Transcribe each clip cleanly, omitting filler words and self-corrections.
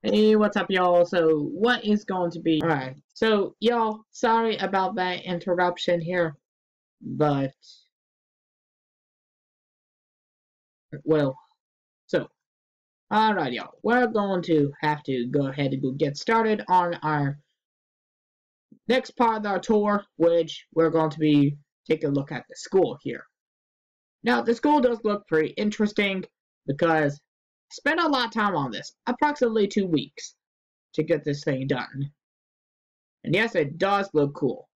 Hey, what's up, y'all? So, what is going to be... Alright, so, y'all, sorry about that interruption here, but, well, so, alright, y'all, we're going to have to go ahead and go get started on our next part of our tour, which we're going to be taking a look at the school here. Now, the school does look pretty interesting because I spent a lot of time on this, approximately 2 weeks, to get this thing done. And yes, it does look cool.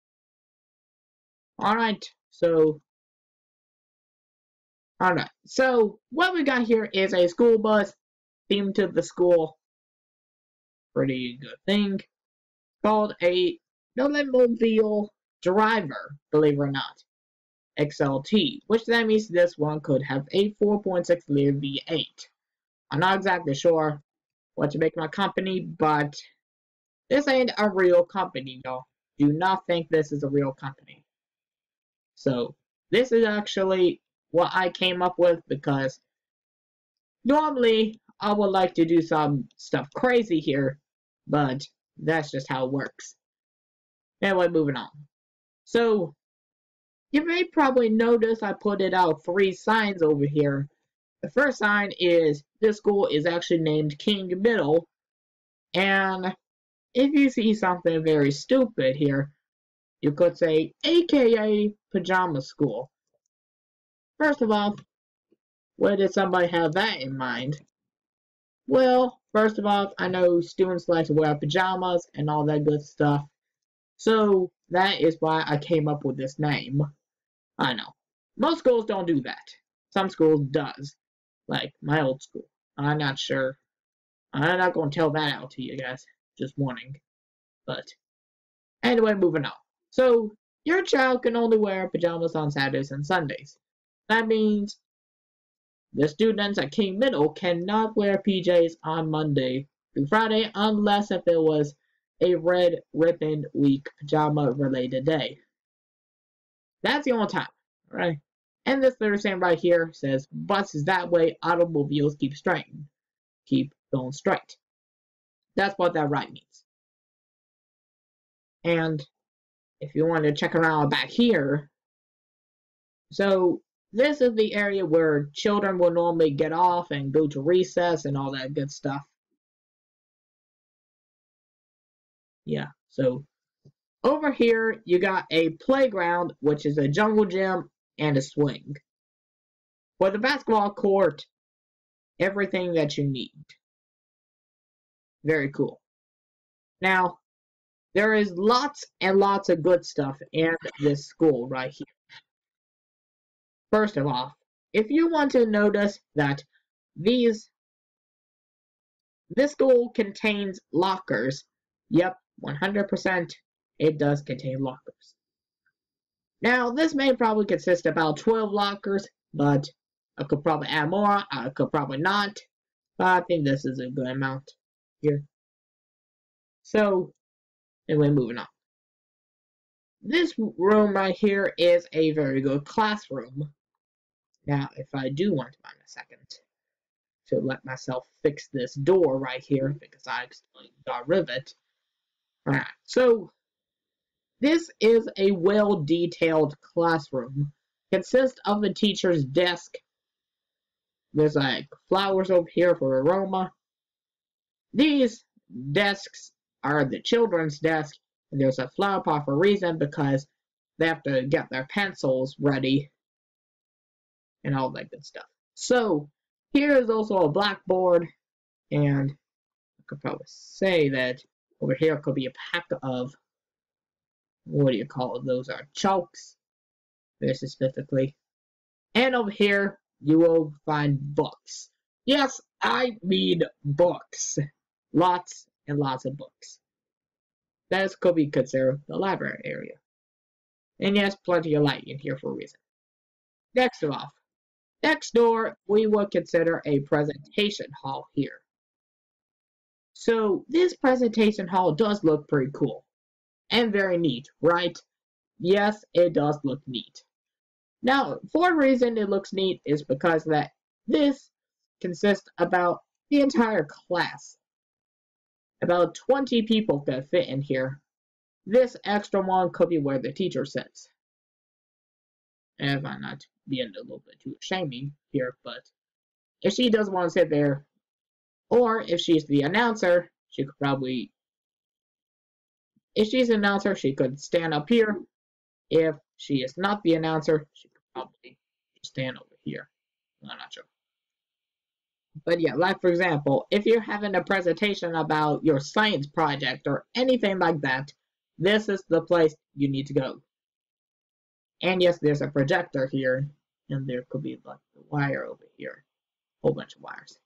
Alright, so what we got here is a school bus themed to the school. Pretty good thing. Called a Mobile Driver, believe it or not. XLT, which that means this one could have a 4.6 liter V8. I'm not exactly sure what to make my company, but this ain't a real company, y'all. Do not think this is a real company. So, this is actually what I came up with because normally I would like to do some stuff crazy here, but that's just how it works. Anyway, moving on. So, you may probably notice I put it out 3 signs over here. The first sign is this school is actually named King Middle, and if you see something very stupid here, you could say AKA Pajama School. First of all, where did somebody have that in mind? Well, first of all, I know students like to wear pajamas and all that good stuff. So that is why I came up with this name. I know. Most schools don't do that. Some schools does. Like my old school. I'm not sure. I'm not gonna tell that out to you guys. Just warning. But anyway, moving on. So your child can only wear pajamas on Saturdays and Sundays. That means the students at King Middle cannot wear PJs on Monday through Friday unless if it was a red ribbon week pajama related day. That's the only time, right? And this little saying right here says buses that way, automobiles keep going straight. That's what that right means. And if you want to check around back here, so this is the area where children will normally get off and go to recess and all that good stuff. Yeah, so over here you got a playground, which is a jungle gym and a swing. For the basketball court, everything that you need. Very cool. Now, there is lots and lots of good stuff in this school right here. First of all, if you want to notice that this school contains lockers, yep, 100% it does contain lockers. Now, this may probably consist of about 12 lockers, but I could probably add more, I could probably not, but I think this is a good amount here. So, anyway, moving on. This room right here is a very good classroom. Now, if I do want to find a second to let myself fix this door right here, because I accidentally got rid of it. Alright, so this is a well-detailed classroom. Consists of the teacher's desk. There's like flowers over here for aroma. These desks are the children's desk, and there's a flower pot for a reason because they have to get their pencils ready and all that good stuff. So here is also a blackboard, and I could probably say that over here could be a pack of, what do you call it? Those are chalks, very specifically. And over here you will find books. Yes, I mean books. Lots and lots of books. That could be considered the library area. And yes, plenty of light in here for a reason. Next off, next door, we would consider a presentation hall here. So this presentation hall does look pretty cool. And very neat, right? Yes, it does look neat. Now, for a reason it looks neat is because that this consists about the entire class. About 20 people could fit in here. This extra one could be where the teacher sits. And if I'm not being a little bit too shaming here, but if she doesn't want to sit there, or if she's the announcer, she could probably, if she's an announcer, she could stand up here. If she is not the announcer, she could probably stand over here. I'm not sure. But yeah, like for example, if you're having a presentation about your science project or anything like that, this is the place you need to go. And yes, there's a projector here, and there could be like the wire over here. Whole bunch of wires.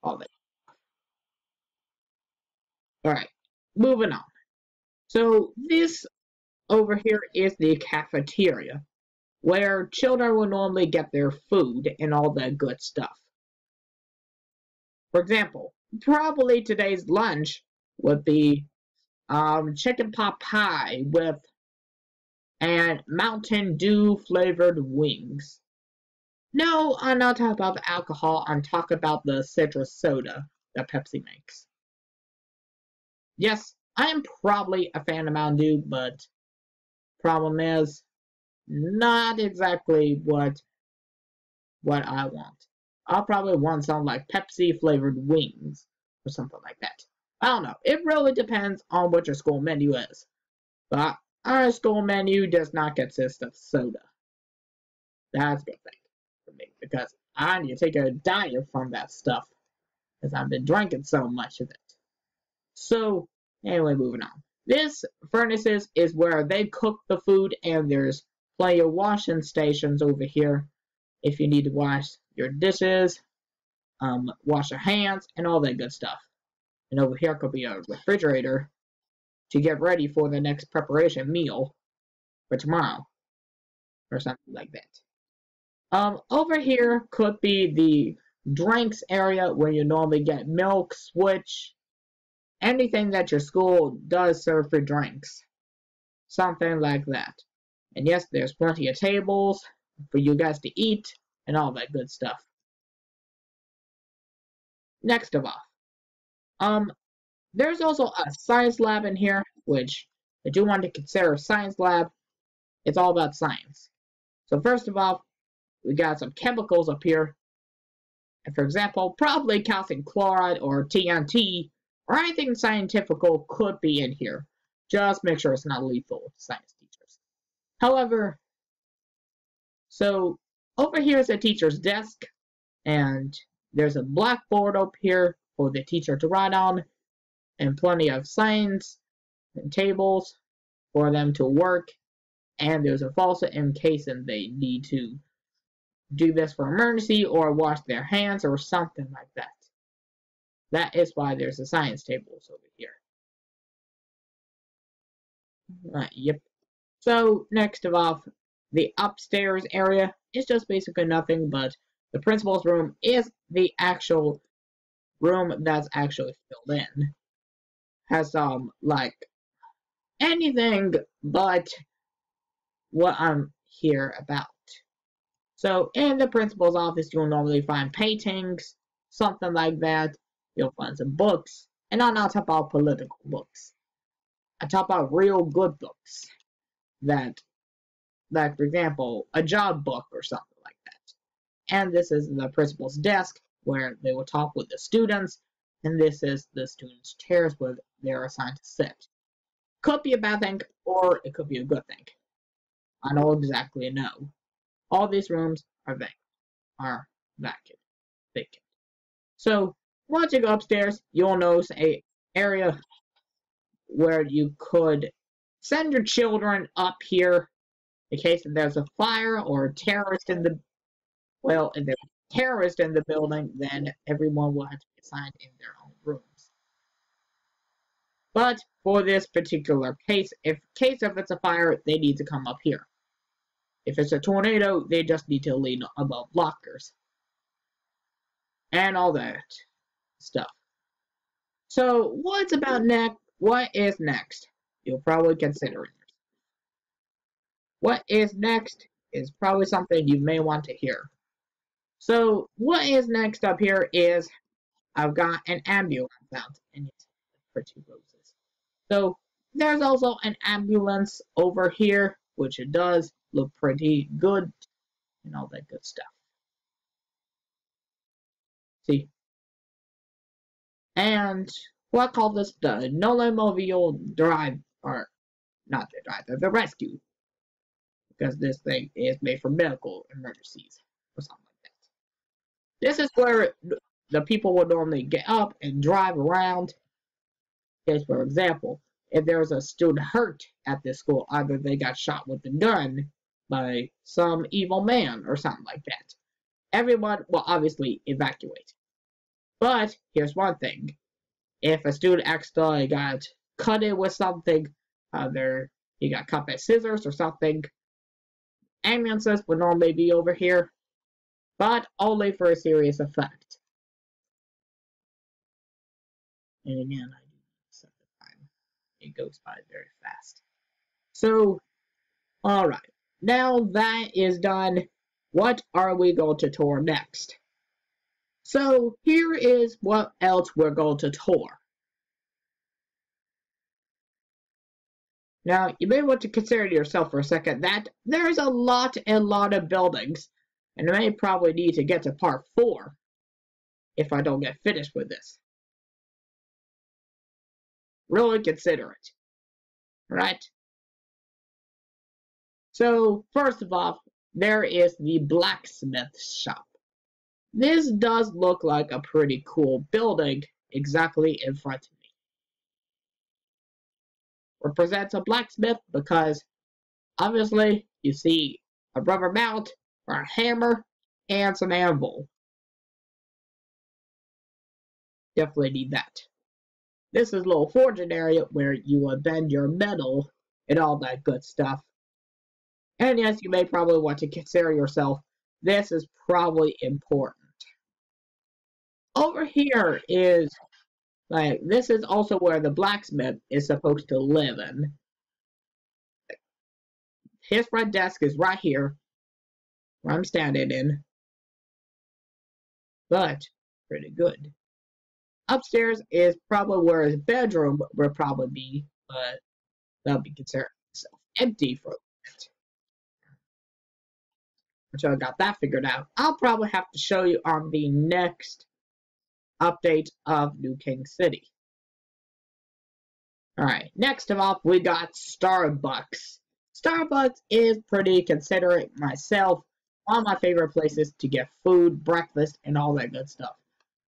All that. Alright, moving on. So this over here is the cafeteria, where children will normally get their food and all that good stuff. For example, probably today's lunch would be chicken pot pie with and Mountain Dew flavored wings. No, I'm not talking about the alcohol, I'm talking about the citrus soda that Pepsi makes. Yes, I am probably a fan of Mountain Dew, but problem is not exactly what I want. I'll probably want something like Pepsi flavored wings or something like that. I don't know. It really depends on what your school menu is. But our school menu does not consist of soda. That's a good thing for me because I need to take a diet from that stuff because I've been drinking so much of it. So, anyway, moving on. This furnaces is where they cook the food, and there's plenty of washing stations over here if you need to wash your dishes, wash your hands, and all that good stuff. And over here could be a refrigerator to get ready for the next preparation meal for tomorrow or something like that. Over here could be the drinks area where you normally get milk, switch, anything that your school does serve for drinks. Something like that. And yes, there's plenty of tables for you guys to eat and all that good stuff. Next of all, there's also a science lab in here, which I do want to consider a science lab. It's all about science. So first of all, we got some chemicals up here. And for example, probably calcium chloride or TNT or anything scientific could be in here. Just make sure it's not lethal to science teachers. However, so over here is a teacher's desk, and there's a blackboard up here for the teacher to write on, and plenty of signs and tables for them to work, and there's a faucet in case they need to do this for emergency or wash their hands or something like that. That is why there's a science tables over here. Yep. So next of all, the upstairs area is just basically nothing but the principal's room is the actual room that's actually filled in. Has like anything but what I'm here about. So in the principal's office, you'll normally find paintings, something like that. You'll find some books, and I'm not talking about political books. I talk about real good books that, like for example, a job book or something like that. And this is the principal's desk where they will talk with the students, and this is the students' chairs where they're assigned to sit. Could be a bad thing, or it could be a good thing. I don't exactly know. All these rooms are vacant. So once you go upstairs, you'll notice a area where you could send your children up here in case there's a fire or a terrorist in the if there's a terrorist in the building, then everyone will have to be assigned in their own rooms. But for this particular case, if it's a fire, they need to come up here. If it's a tornado, they just need to lean above lockers. And all that stuff. So what's about next? What is next? You'll probably consider it. What is next is probably something you may want to hear. So what is next up here is I've got an ambulance out, and it's pretty roses. So there's also an ambulance over here, which it does look pretty good and all that good stuff. See? And we'll call this the Nolemobile Drive, or not the drive, the rescue. Because this thing is made for medical emergencies or something like that. This is where the people would normally get up and drive around. Because, for example, if there was a student hurt at this school, either they got shot with a gun by some evil man or something like that. Everyone will obviously evacuate. But here's one thing. If a student accidentally got cut in with something, either he got cut by scissors or something, ambulances would normally be over here, but only for a serious effect. And again, I do set the time. It goes by very fast. So, alright. Now that is done, what are we going to tour next? So, here is what else we're going to tour. Now, you may want to consider to yourself for a second that there's a lot of buildings, and I may probably need to get to part 4 if I don't get finished with this. Really consider it. Right? So, first of all, there is the blacksmith shop. This does look like a pretty cool building exactly in front of me. Represents a blacksmith because obviously you see a rubber mount or a hammer and some anvil. Definitely need that. This is a little forging area where you will bend your metal and all that good stuff. And yes, you may probably want to consider yourself, this is probably important. Over here is, like, this is also where the blacksmith is supposed to live in. His front desk is right here, where I'm standing in. But, pretty good. Upstairs is probably where his bedroom would probably be, but that'll be considered empty for a bit. Until I got that figured out. I'll probably have to show you on the next update of New King City. Alright, next of all, we got Starbucks. Starbucks is pretty considerate myself. One of my favorite places to get food, breakfast, and all that good stuff.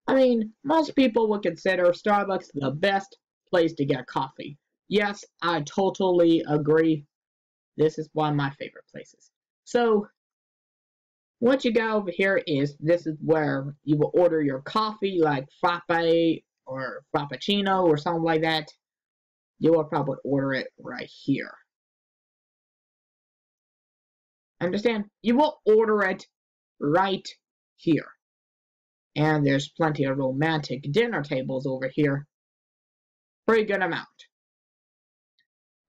I mean, most people would consider Starbucks the best place to get coffee. Yes, I totally agree. This is one of my favorite places. So, what you got over here is, this is where you will order your coffee, like frappe or frappuccino or something like that. You will probably order it right here. Understand? You will order it right here. And there's plenty of romantic dinner tables over here. Pretty good amount.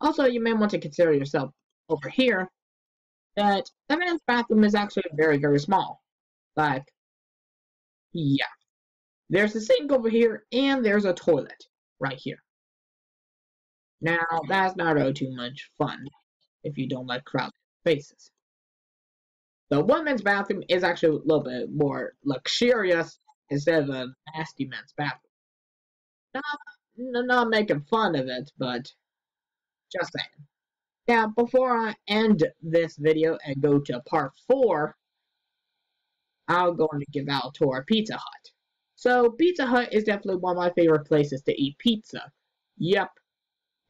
Also, you may want to consider yourself over here that the men's bathroom is actually very, very small. Like, yeah. There's a sink over here, and there's a toilet right here. Now, that's not really too much fun if you don't like crowded spaces. The women's bathroom is actually a little bit more luxurious instead of a nasty men's bathroom. Not making fun of it, but just saying. Now, before I end this video and go to part 4, I'm going to give out to our Pizza Hut. So, Pizza Hut is definitely one of my favorite places to eat pizza. Yep.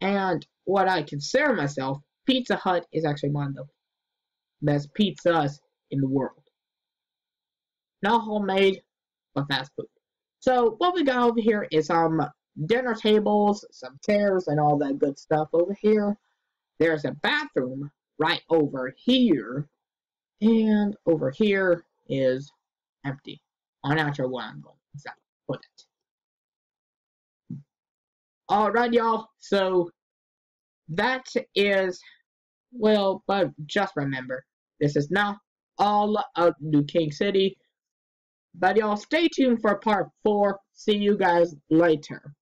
And what I consider myself, Pizza Hut is actually one of the best pizzas in the world. Not homemade, but fast food. So, what we got over here is some dinner tables, some chairs, and all that good stuff over here. There's a bathroom right over here, and over here is empty. I'm not sure where I'm going to exactly put it. Alright, y'all, so that is, well, but just remember, this is not all of New King City, but y'all stay tuned for part 4. See you guys later.